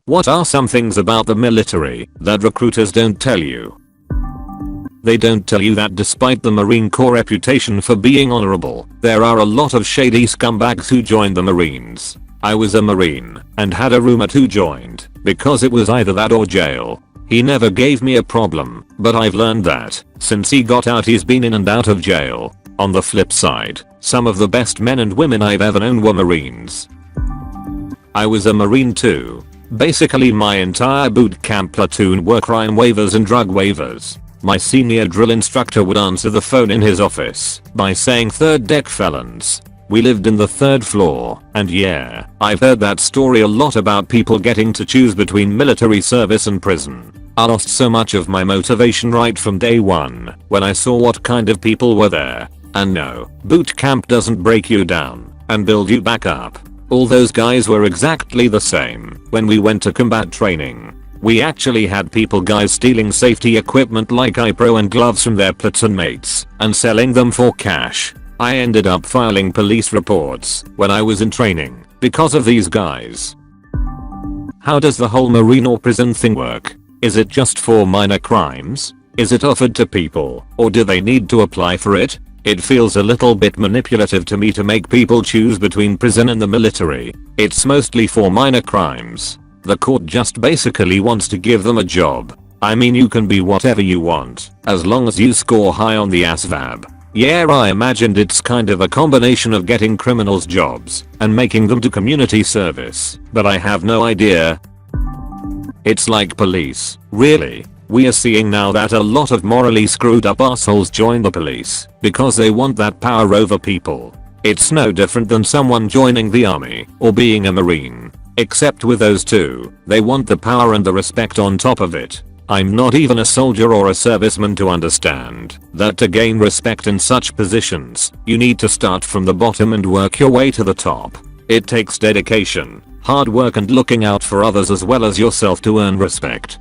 What are some things about the military that recruiters don't tell you? They don't tell you that despite the Marine Corps reputation for being honorable, there are a lot of shady scumbags who joined the Marines. I was a Marine and had a roommate who joined because it was either that or jail. He never gave me a problem, but I've learned that since he got out he's been in and out of jail. On the flip side, some of the best men and women I've ever known were Marines. I was a Marine too. Basically my entire boot camp platoon were crime waivers and drug waivers. My senior drill instructor would answer the phone in his office by saying third deck felons. We lived in the third floor, and yeah, I've heard that story a lot about people getting to choose between military service and prison. I lost so much of my motivation right from day one when I saw what kind of people were there. And no, boot camp doesn't break you down and build you back up. All those guys were exactly the same when we went to combat training. We actually had guys stealing safety equipment like iPro and gloves from their platoon mates and selling them for cash. I ended up filing police reports when I was in training because of these guys. How does the whole Marine or prison thing work? Is it just for minor crimes? Is it offered to people, or do they need to apply for it? It feels a little bit manipulative to me to make people choose between prison and the military. It's mostly for minor crimes. The court just basically wants to give them a job. I mean, you can be whatever you want as long as you score high on the ASVAB. Yeah, I imagined it's kind of a combination of getting criminals jobs and making them do community service, but I have no idea. It's like police, really. We are seeing now that a lot of morally screwed up assholes join the police because they want that power over people. It's no different than someone joining the army or being a Marine. Except with those two, they want the power and the respect on top of it. I'm not even a soldier or a serviceman to understand that to gain respect in such positions, you need to start from the bottom and work your way to the top. It takes dedication, hard work and looking out for others as well as yourself to earn respect.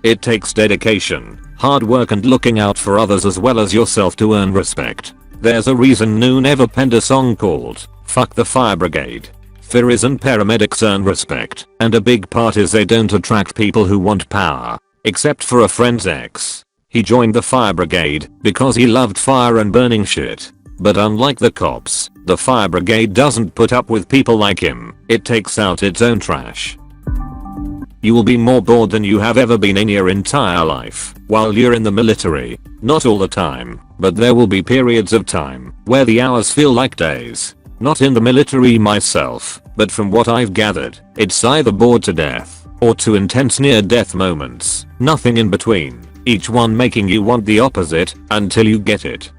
It takes dedication, hard work and looking out for others as well as yourself to earn respect. There's a reason No Never penned a song called "Fuck the Fire Brigade." Firs and paramedics earn respect, and a big part is they don't attract people who want power. Except for a friend's ex. He joined the fire brigade because he loved fire and burning shit. But unlike the cops, the fire brigade doesn't put up with people like him. It takes out its own trash. You will be more bored than you have ever been in your entire life while you're in the military. Not all the time, but there will be periods of time where the hours feel like days. Not in the military myself, but from what I've gathered, it's either bored to death or to intense near-death moments. Nothing in between, each one making you want the opposite until you get it.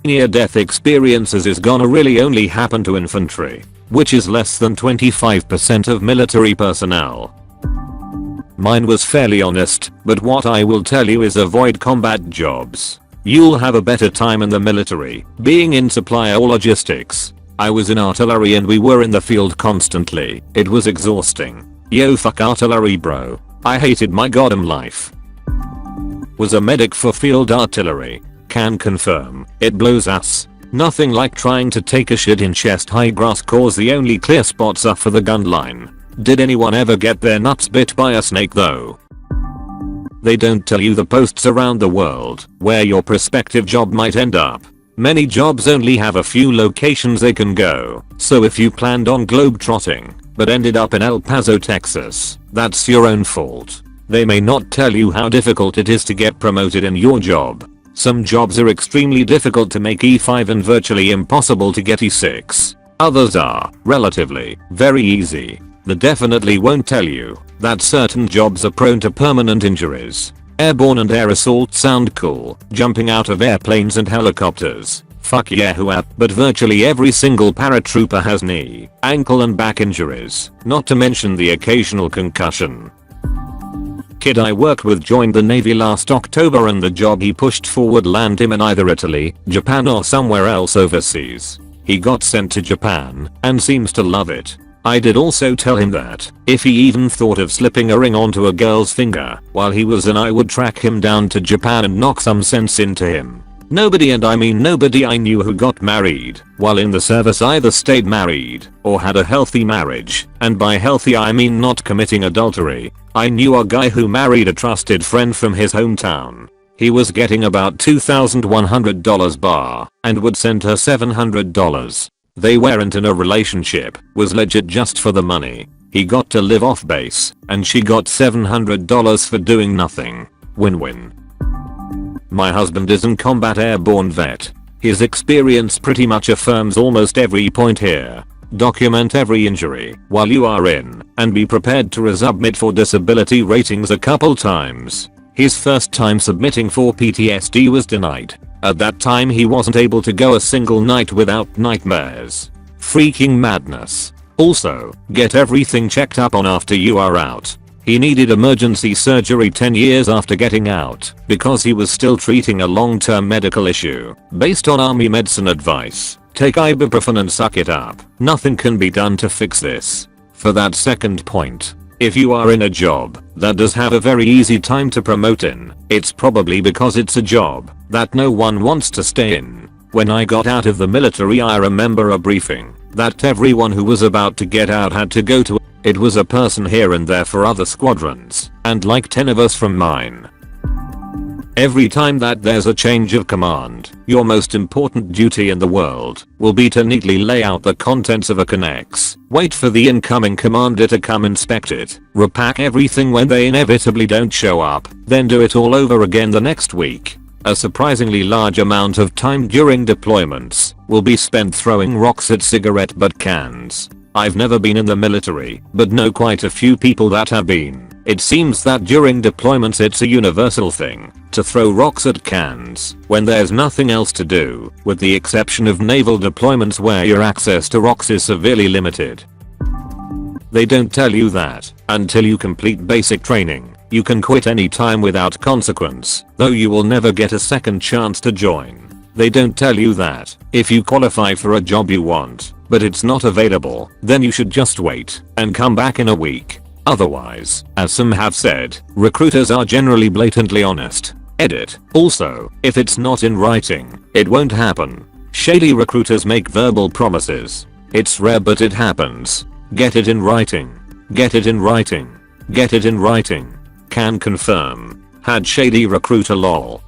Near-death experiences is gonna really only happen to infantry, which is less than 25% of military personnel. Mine was fairly honest, but what I will tell you is avoid combat jobs. You'll have a better time in the military, being in supply or logistics. I was in artillery and we were in the field constantly. It was exhausting. Yo, fuck artillery, bro. I hated my goddamn life. Was a medic for field artillery. Can confirm, it blows ass. Nothing like trying to take a shit in chest high grass cause the only clear spots are for the gun line. Did anyone ever get their nuts bit by a snake though? They don't tell you the posts around the world where your prospective job might end up. Many jobs only have a few locations they can go, so if you planned on globetrotting but ended up in El Paso, Texas, that's your own fault. They may not tell you how difficult it is to get promoted in your job. Some jobs are extremely difficult to make E5 and virtually impossible to get E6. Others are, relatively, very easy. They definitely won't tell you that certain jobs are prone to permanent injuries. Airborne and air assault sound cool, jumping out of airplanes and helicopters. Fuck yeah, but virtually every single paratrooper has knee, ankle and back injuries, not to mention the occasional concussion. Kid I worked with joined the Navy last October and the job he pushed forward landed him in either Italy, Japan or somewhere else overseas. He got sent to Japan and seems to love it. I did also tell him that if he even thought of slipping a ring onto a girl's finger while he was in, I would track him down to Japan and knock some sense into him. Nobody, and I mean nobody I knew who got married while in the service either stayed married or had a healthy marriage, and by healthy I mean not committing adultery. I knew a guy who married a trusted friend from his hometown. He was getting about $2,100 bar and would send her $700. They weren't in a relationship, was legit just for the money. He got to live off base and she got $700 for doing nothing. Win-win. My husband is a combat airborne vet. His experience pretty much affirms almost every point here. Document every injury while you are in and be prepared to resubmit for disability ratings a couple times. His first time submitting for PTSD was denied. At that time he wasn't able to go a single night without nightmares. Freaking madness. Also, get everything checked up on after you are out. He needed emergency surgery 10 years after getting out because he was still treating a long-term medical issue. Based on army medicine advice, take ibuprofen and suck it up. Nothing can be done to fix this. For that second point, if you are in a job that does have a very easy time to promote in, it's probably because it's a job that no one wants to stay in. When I got out of the military, I remember a briefing that everyone who was about to get out had to go to. It was a person here and there for other squadrons, and like 10 of us from mine. Every time that there's a change of command, your most important duty in the world will be to neatly lay out the contents of a Connex, wait for the incoming commander to come inspect it, repack everything when they inevitably don't show up, then do it all over again the next week. A surprisingly large amount of time during deployments will be spent throwing rocks at cigarette butt cans. I've never been in the military, but know quite a few people that have been. It seems that during deployments it's a universal thing to throw rocks at cans when there's nothing else to do, with the exception of naval deployments where your access to rocks is severely limited. They don't tell you that until you complete basic training. You can quit any time without consequence, though you will never get a second chance to join. They don't tell you that if you qualify for a job you want, but it's not available, then you should just wait and come back in a week. Otherwise, as some have said, recruiters are generally blatantly honest. Edit. Also, if it's not in writing, it won't happen. Shady recruiters make verbal promises. It's rare but it happens. Get it in writing. Get it in writing. Get it in writing. Can confirm. Had shady recruiter lol.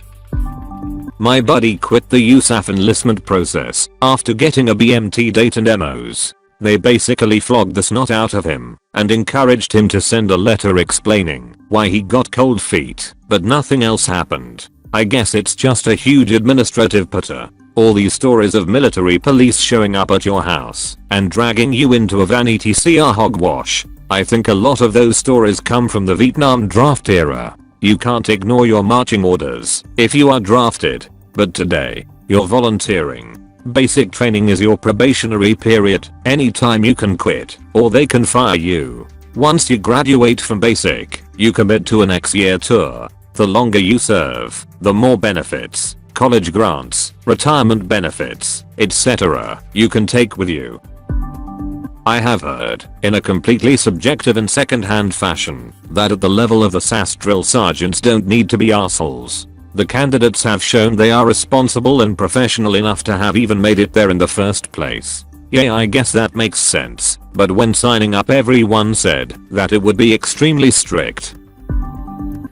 My buddy quit the USAF enlistment process after getting a BMT date and demos. They basically flogged the snot out of him and encouraged him to send a letter explaining why he got cold feet, but nothing else happened. I guess it's just a huge administrative putter. All these stories of military police showing up at your house and dragging you into a van etc hogwash. I think a lot of those stories come from the Vietnam draft era. You can't ignore your marching orders if you are drafted, but today, you're volunteering. Basic training is your probationary period. Anytime you can quit, or they can fire you. Once you graduate from basic, you commit to an X-year tour. The longer you serve, the more benefits, college grants, retirement benefits, etc. you can take with you. I have heard, in a completely subjective and second-hand fashion, that at the level of the SAS drill sergeants don't need to be arseholes. The candidates have shown they are responsible and professional enough to have even made it there in the first place. Yeah, I guess that makes sense, but when signing up everyone said that it would be extremely strict.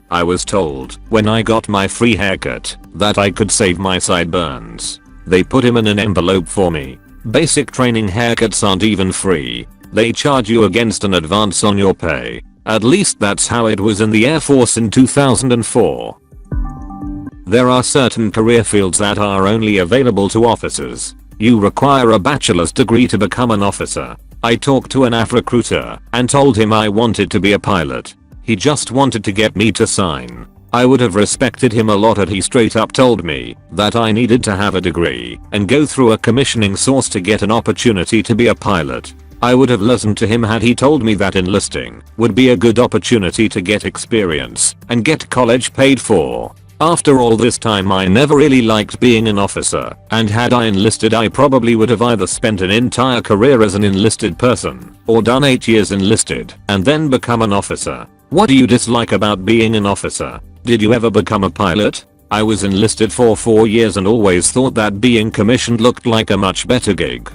I was told, when I got my free haircut, that I could save my sideburns. They put him in an envelope for me. Basic training haircuts aren't even free. They charge you against an advance on your pay. At least that's how it was in the Air Force in 2004. There are certain career fields that are only available to officers. You require a bachelor's degree to become an officer. I talked to an AF recruiter and told him I wanted to be a pilot. He just wanted to get me to sign. I would have respected him a lot had he straight up told me that I needed to have a degree and go through a commissioning source to get an opportunity to be a pilot. I would have listened to him had he told me that enlisting would be a good opportunity to get experience and get college paid for. After all this time I never really liked being an officer, and had I enlisted I probably would have either spent an entire career as an enlisted person, or done 8 years enlisted and then become an officer. What do you dislike about being an officer? Did you ever become a pilot? I was enlisted for 4 years and always thought that being commissioned looked like a much better gig.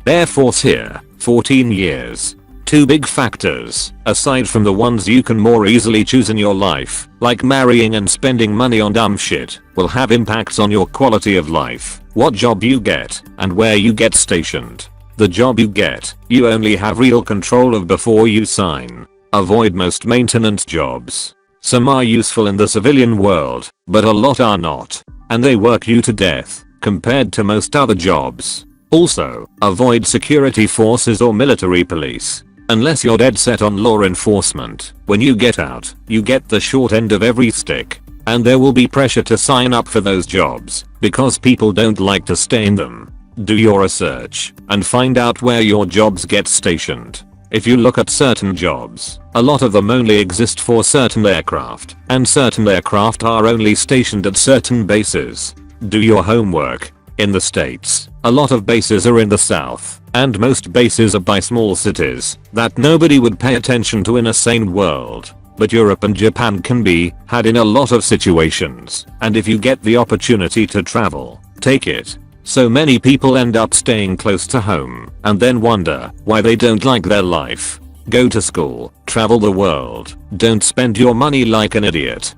Air Force here, 14 years. 2 big factors, aside from the ones you can more easily choose in your life, like marrying and spending money on dumb shit, will have impacts on your quality of life, what job you get, and where you get stationed. The job you get, you only have real control of before you sign. Avoid most maintenance jobs. Some are useful in the civilian world, but a lot are not, and they work you to death, compared to most other jobs. Also, avoid security forces or military police. Unless you're dead set on law enforcement, when you get out, you get the short end of every stick. And there will be pressure to sign up for those jobs, because people don't like to stay in them. Do your research, and find out where your jobs get stationed. If you look at certain jobs, a lot of them only exist for certain aircraft, and certain aircraft are only stationed at certain bases. Do your homework. In the States, a lot of bases are in the South, and most bases are by small cities that nobody would pay attention to in a sane world. But Europe and Japan can be had in a lot of situations, and if you get the opportunity to travel, take it. So many people end up staying close to home, and then wonder why they don't like their life. Go to school, travel the world, don't spend your money like an idiot.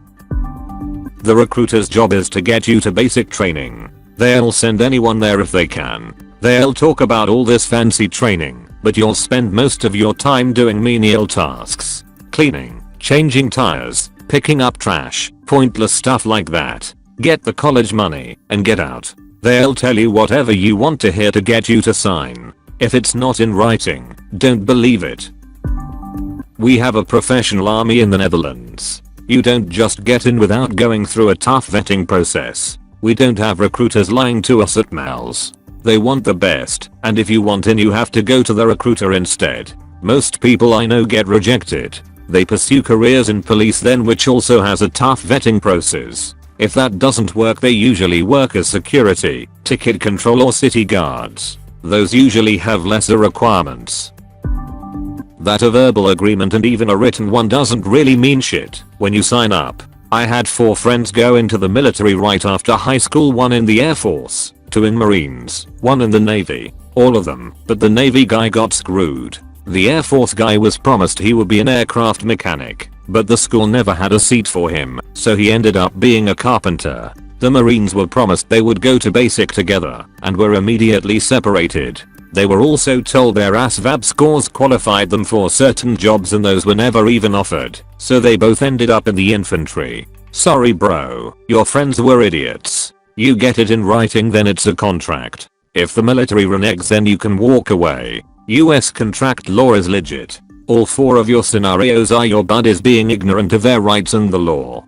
The recruiter's job is to get you to basic training. They'll send anyone there if they can. They'll talk about all this fancy training, but you'll spend most of your time doing menial tasks. Cleaning, changing tires, picking up trash, pointless stuff like that. Get the college money and get out. They'll tell you whatever you want to hear to get you to sign. If it's not in writing, don't believe it. We have a professional army in the Netherlands. You don't just get in without going through a tough vetting process. We don't have recruiters lying to us at mouths. They want the best, and if you want in you have to go to the recruiter instead. Most people I know get rejected. They pursue careers in police then, which also has a tough vetting process. If that doesn't work, they usually work as security, ticket control or city guards. Those usually have lesser requirements. That a verbal agreement and even a written one doesn't really mean shit when you sign up. I had 4 friends go into the military right after high school, 1 in the Air Force, 2 in Marines, 1 in the Navy, all of them, but the Navy guy got screwed. The Air Force guy was promised he would be an aircraft mechanic, but the school never had a seat for him, so he ended up being a carpenter. The Marines were promised they would go to basic together, and were immediately separated. They were also told their ASVAB scores qualified them for certain jobs and those were never even offered, so they both ended up in the infantry. Sorry bro, your friends were idiots. You get it in writing, then it's a contract. If the military reneges, then you can walk away. US contract law is legit. All 4 of your scenarios are your buddies being ignorant of their rights and the law.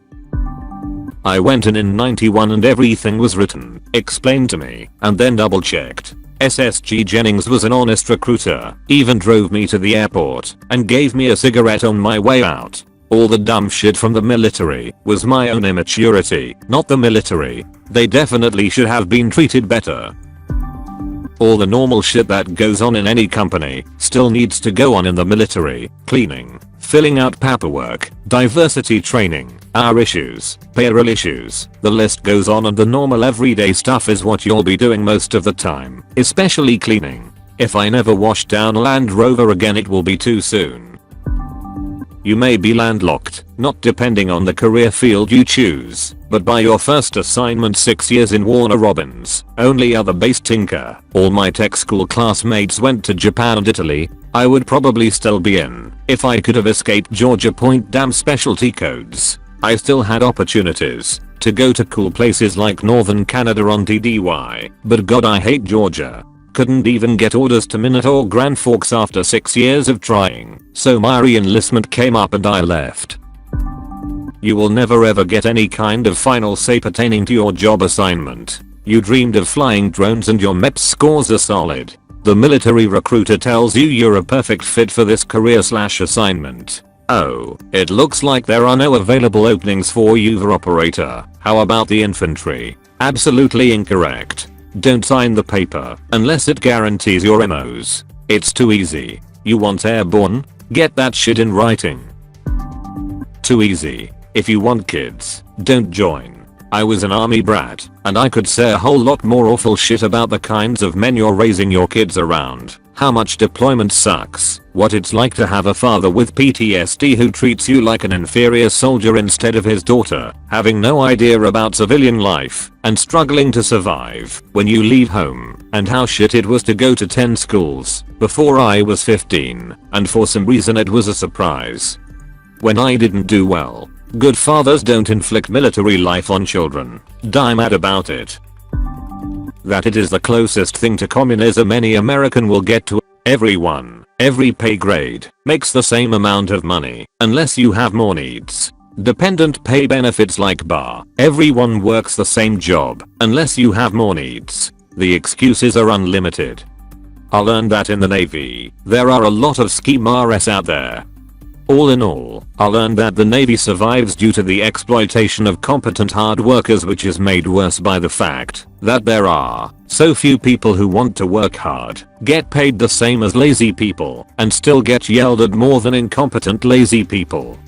I went in 91 and everything was written, explained to me, and then double checked. SSG Jennings was an honest recruiter, even drove me to the airport and gave me a cigarette on my way out. All the dumb shit from the military was my own immaturity, not the military. They definitely should have been treated better. All the normal shit that goes on in any company still needs to go on in the military. Cleaning, filling out paperwork, diversity training, hour issues, payroll issues, the list goes on, and the normal everyday stuff is what you'll be doing most of the time, especially cleaning. If I never wash down a Land Rover again, it will be too soon. You may be landlocked, not depending on the career field you choose, but by your first assignment 6 years in Warner Robins, only other base tinker. All my tech school classmates went to Japan and Italy. I would probably still be in, if I could have escaped Georgia Point damn specialty codes. I still had opportunities to go to cool places like Northern Canada on TDY, but god I hate Georgia. Couldn't even get orders to Minot or Grand Forks after 6 years of trying, so my re-enlistment came up and I left. You will never ever get any kind of final say pertaining to your job assignment. You dreamed of flying drones and your MEPS scores are solid. The military recruiter tells you you're a perfect fit for this career/assignment. Oh, it looks like there are no available openings for UVA operator. How about the infantry? Absolutely incorrect. Don't sign the paper unless it guarantees your MOs. It's too easy. You want airborne? Get that shit in writing. Too easy. If you want kids, don't join. I was an army brat, and I could say a whole lot more awful shit about the kinds of men you're raising your kids around, how much deployment sucks, what it's like to have a father with PTSD who treats you like an inferior soldier instead of his daughter, having no idea about civilian life, and struggling to survive when you leave home, and how shit it was to go to 10 schools before I was 15, and for some reason it was a surprise when I didn't do well. Good fathers don't inflict military life on children. Die mad about it. That it is the closest thing to communism any American will get to. Everyone, every pay grade, makes the same amount of money, unless you have more needs. Dependent pay benefits like bar. Everyone works the same job, unless you have more needs. The excuses are unlimited. I learned that in the Navy. There are a lot of schemers out there. All in all, I learned that the Navy survives due to the exploitation of competent hard workers, which is made worse by the fact that there are so few people who want to work hard, get paid the same as lazy people, and still get yelled at more than incompetent lazy people.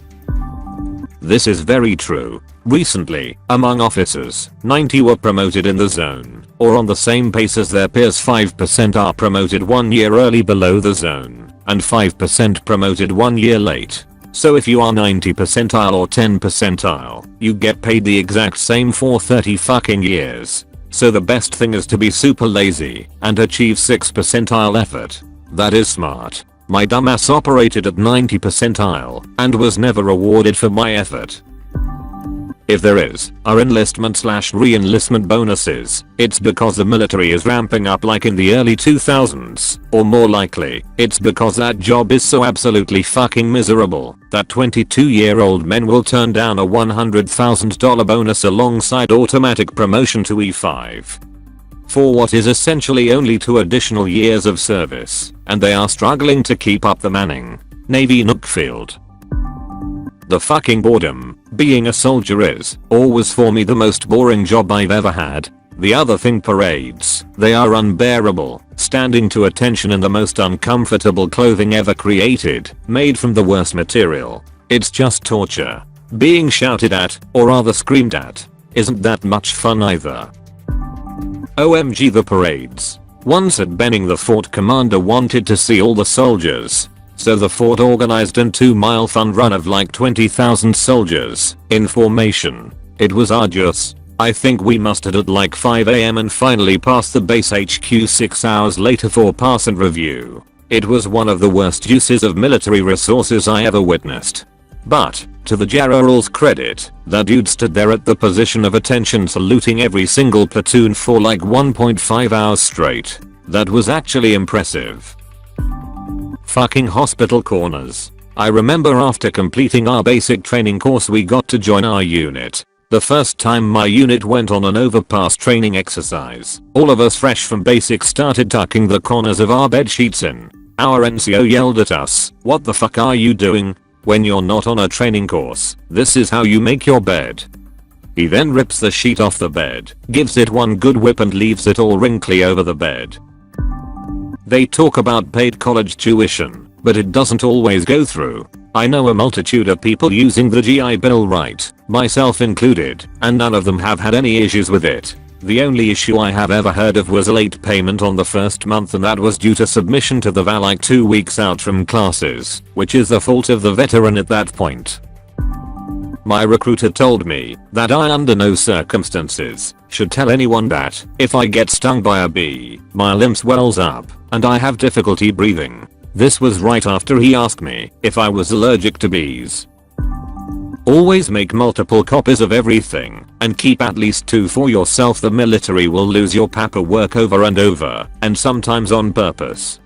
This is very true. Recently, among officers, 90 were promoted in the zone, or on the same pace as their peers. 5% are promoted 1 year early below the zone, and 5% promoted 1 year late. So if you are 90 percentile or 10 percentile, you get paid the exact same for 30 fucking years. So the best thing is to be super lazy and achieve 6 percentile effort. That is smart. My dumbass operated at 90 percentile and was never rewarded for my effort. If there are enlistment/re-enlistment bonuses, it's because the military is ramping up like in the early 2000s, or more likely, it's because that job is so absolutely fucking miserable that 22-year-old men will turn down a $100,000 bonus alongside automatic promotion to E5. For what is essentially only 2 additional years of service, and they are struggling to keep up the manning. Navy Nookfield. The fucking boredom. Being a soldier is, always for me, the most boring job I've ever had. The other thing, parades. They are unbearable. Standing to attention in the most uncomfortable clothing ever created, made from the worst material. It's just torture. Being shouted at, or rather screamed at, isn't that much fun either. OMG, the parades. Once at Benning, the fort commander wanted to see all the soldiers. So the fort organized a 2-mile fun run of like 20,000 soldiers in formation. It was arduous. I think we mustered at like 5 AM and finally passed the base HQ 6 hours later for pass and review. It was one of the worst uses of military resources I ever witnessed. But, to the general's credit, that dude stood there at the position of attention saluting every single platoon for like 1.5 hours straight. That was actually impressive. Fucking hospital corners. I remember after completing our basic training course we got to join our unit. The first time my unit went on an overpass training exercise, all of us fresh from basic started tucking the corners of our bed sheets in. Our NCO yelled at us, "What the fuck are you doing? When you're not on a training course, this is how you make your bed." He then rips the sheet off the bed, gives it one good whip and leaves it all wrinkly over the bed. They talk about paid college tuition, but it doesn't always go through. I know a multitude of people using the GI Bill right, myself included, and none of them have had any issues with it. The only issue I have ever heard of was a late payment on the first month, and that was due to submission to the VA like 2 weeks out from classes, which is the fault of the veteran at that point. My recruiter told me that I under no circumstances should tell anyone that if I get stung by a bee, my limb swells up and I have difficulty breathing. This was right after he asked me if I was allergic to bees. Always make multiple copies of everything and keep at least 2 for yourself. The military will lose your paperwork over and over, and sometimes on purpose.